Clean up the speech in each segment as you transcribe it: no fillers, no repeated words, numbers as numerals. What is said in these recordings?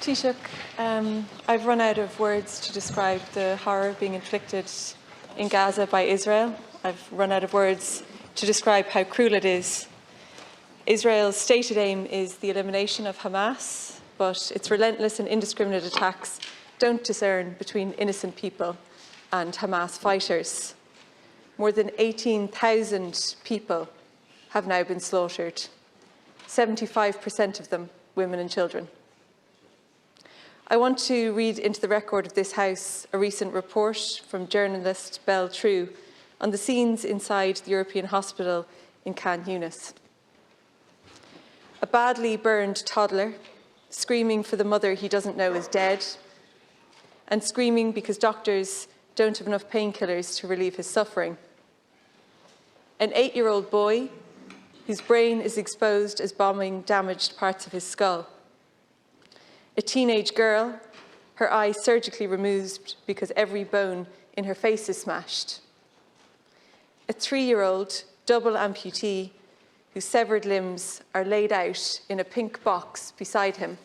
Taoiseach, I've run out of words to describe the horror being inflicted in Gaza by Israel. I've run out of words to describe how cruel it is. Israel's stated aim is the elimination of Hamas, but its relentless and indiscriminate attacks don't discern between innocent people and Hamas fighters. More than 18,000 people have now been slaughtered, 75% of them women and children. I want to read into the record of this House a recent report from journalist Belle True on the scenes inside the European hospital in Khan Yunis. A badly burned toddler screaming for the mother he doesn't know is dead, and screaming because doctors don't have enough painkillers to relieve his suffering. An 8-year-old boy whose brain is exposed as bombing damaged parts of his skull. A teenage girl, her eye surgically removed because every bone in her face is smashed. A 3-year-old double amputee whose severed limbs are laid out in a pink box beside him.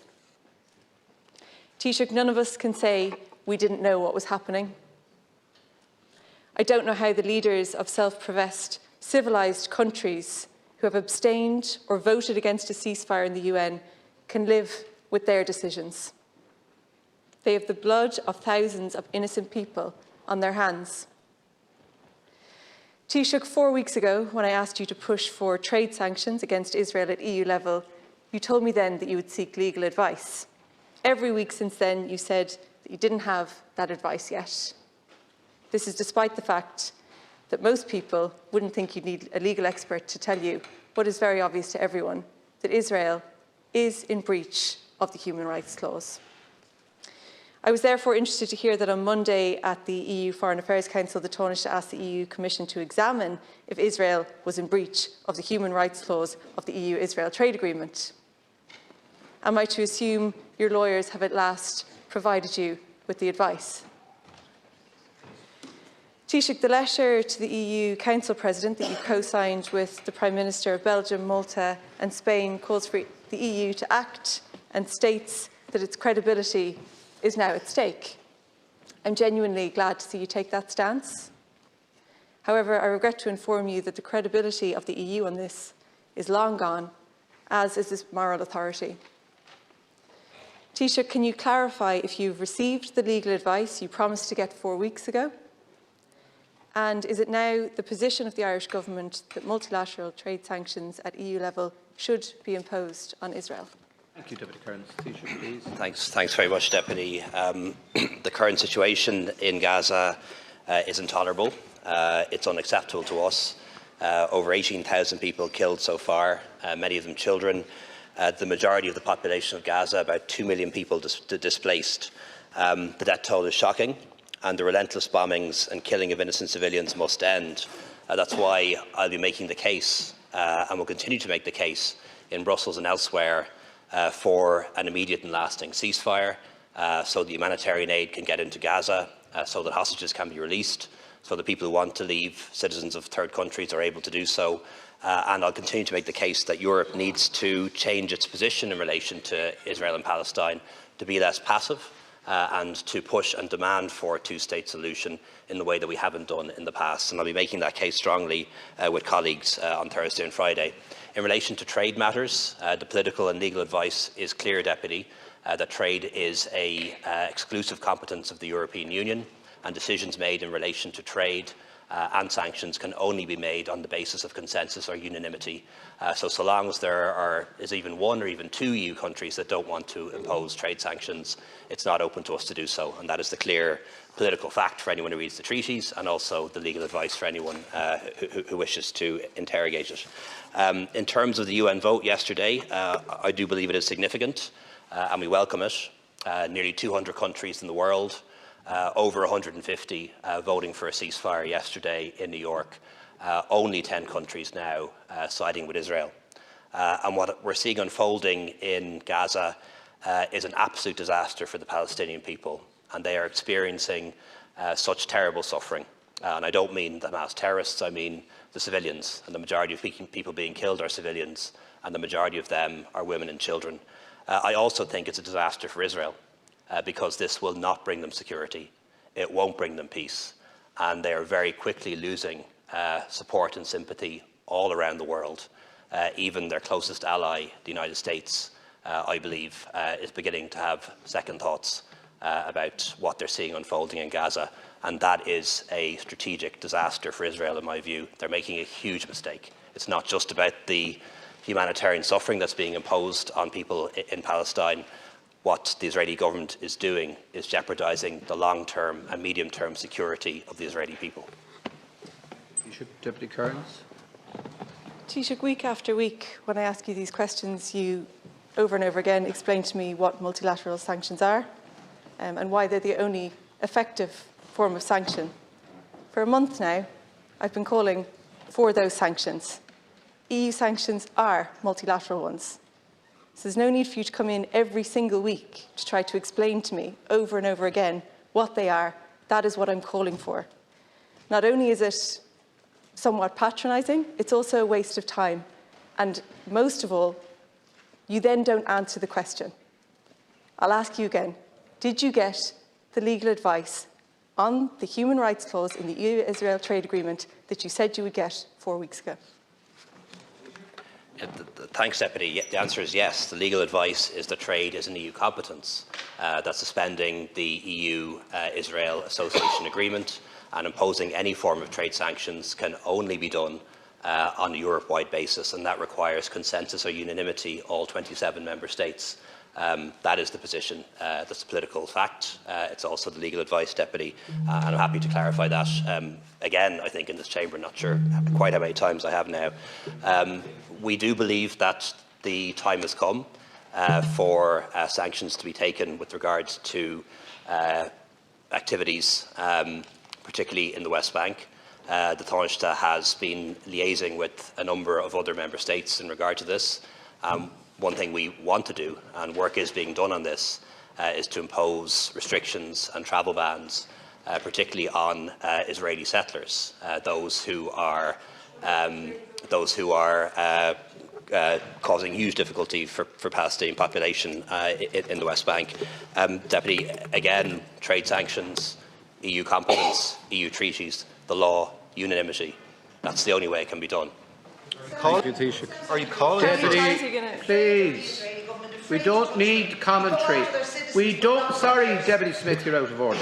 Taoiseach, none of us can say we didn't know what was happening. I don't know how the leaders of self-professed civilised countries who have abstained or voted against a ceasefire in the UN can live with their decisions. They have the blood of thousands of innocent people on their hands. Taoiseach, 4 weeks ago, when I asked you to push for trade sanctions against Israel at EU level, you told me then that you would seek legal advice. Every week since then, you said that you didn't have that advice yet. This is despite the fact that most people wouldn't think you'd need a legal expert to tell you what is very obvious to everyone, that Israel is in breach of the human rights clause. I was therefore interested to hear that on Monday at the EU Foreign Affairs Council, the Taoiseach asked the EU Commission to examine if Israel was in breach of the human rights clause of the EU-Israel trade agreement. Am I to assume your lawyers have at last provided you with the advice? Taoiseach, the letter to the EU Council President that you co-signed with the Prime Minister of Belgium, Malta and Spain calls for the EU to act and states that its credibility is now at stake. I'm genuinely glad to see you take that stance. However, I regret to inform you that the credibility of the EU on this is long gone, as is its moral authority. Taoiseach, can you clarify if you've received the legal advice you promised to get 4 weeks ago? And is it now the position of the Irish Government that multilateral trade sanctions at EU level should be imposed on Israel? Thank you, Deputy Kearns. Taoiseach, please. Thanks very much, Deputy. The current situation in Gaza is intolerable. It's unacceptable to us. Over 18,000 people killed so far, many of them children. The majority of the population of Gaza, about 2 million people displaced. The death toll is shocking, and the relentless bombings and killing of innocent civilians must end. That's why I'll be making the case, and will continue to make the case in Brussels and elsewhere, for an immediate and lasting ceasefire, so the humanitarian aid can get into Gaza, so that hostages can be released, so that people who want to leave, citizens of third countries, are able to do so. And I'll continue to make the case that Europe needs to change its position in relation to Israel and Palestine, to be less passive and to push and demand for a two-state solution in the way that we haven't done in the past. And I'll be making that case strongly with colleagues on Thursday and Friday. In relation to trade matters, the political and legal advice is clear, Deputy, that trade is an exclusive competence of the European Union, and decisions made in relation to trade and sanctions can only be made on the basis of consensus or unanimity. So long as there is even one or even two EU countries that don't want to impose trade sanctions, it's not open to us to do so. And that is the clear political fact for anyone who reads the treaties, and also the legal advice for anyone who wishes to interrogate it. In terms of the UN vote yesterday, I do believe it is significant, and we welcome it. Nearly 200 countries in the world, over 150 voting for a ceasefire yesterday in New York. Only 10 countries now siding with Israel. And what we're seeing unfolding in Gaza is an absolute disaster for the Palestinian people, and they are experiencing such terrible suffering. And I don't mean the Hamas terrorists, I mean the civilians, and the majority of people being killed are civilians, and the majority of them are women and children. I also think it's a disaster for Israel because this will not bring them security. It won't bring them peace. And they are very quickly losing support and sympathy all around the world. Even their closest ally, the United States, I believe, is beginning to have second thoughts about what they're seeing unfolding in Gaza. And that is a strategic disaster for Israel, in my view. They're making a huge mistake. It's not just about the humanitarian suffering that's being imposed on people in Palestine. What the Israeli government is doing is jeopardising the long-term and medium-term security of the Israeli people. Deputy Kearns. Taoiseach, week after week, when I ask you these questions, you over and over again explain to me what multilateral sanctions are and why they're the only effective form of sanction. For a month now, I've been calling for those sanctions. EU sanctions are multilateral ones. So there's no need for you to come in every single week to try to explain to me over and over again what they are. That is what I'm calling for. Not only is it somewhat patronising, it's also a waste of time. And most of all, you then don't answer the question. I'll ask you again, did you get the legal advice on the human rights clause in the EU-Israel trade agreement that you said you would get 4 weeks ago? Thanks, Deputy. The answer is yes. The legal advice is that trade is an EU competence, that suspending the EU-Israel Association Agreement and imposing any form of trade sanctions can only be done on a Europe-wide basis, and that requires consensus or unanimity, all 27 member states. That is the position. That's a political fact. It's also the legal advice, Deputy, and I'm happy to clarify that. Again, I think in this chamber, not sure quite how many times I have now. We do believe that the time has come for sanctions to be taken with regards to activities, particularly in the West Bank. The Taoiseach has been liaising with a number of other member states in regard to this. One thing we want to do, and work is being done on this, is to impose restrictions and travel bans, particularly on Israeli settlers, those who are causing huge difficulty for Palestinian population in the West Bank. Deputy, again, trade sanctions, EU competence, EU treaties, the law, unanimity. That's the only way it can be done. Are you calling? Deputy, please. We don't need commentary. We don't. Sorry, Deputy Smith, you're out of order.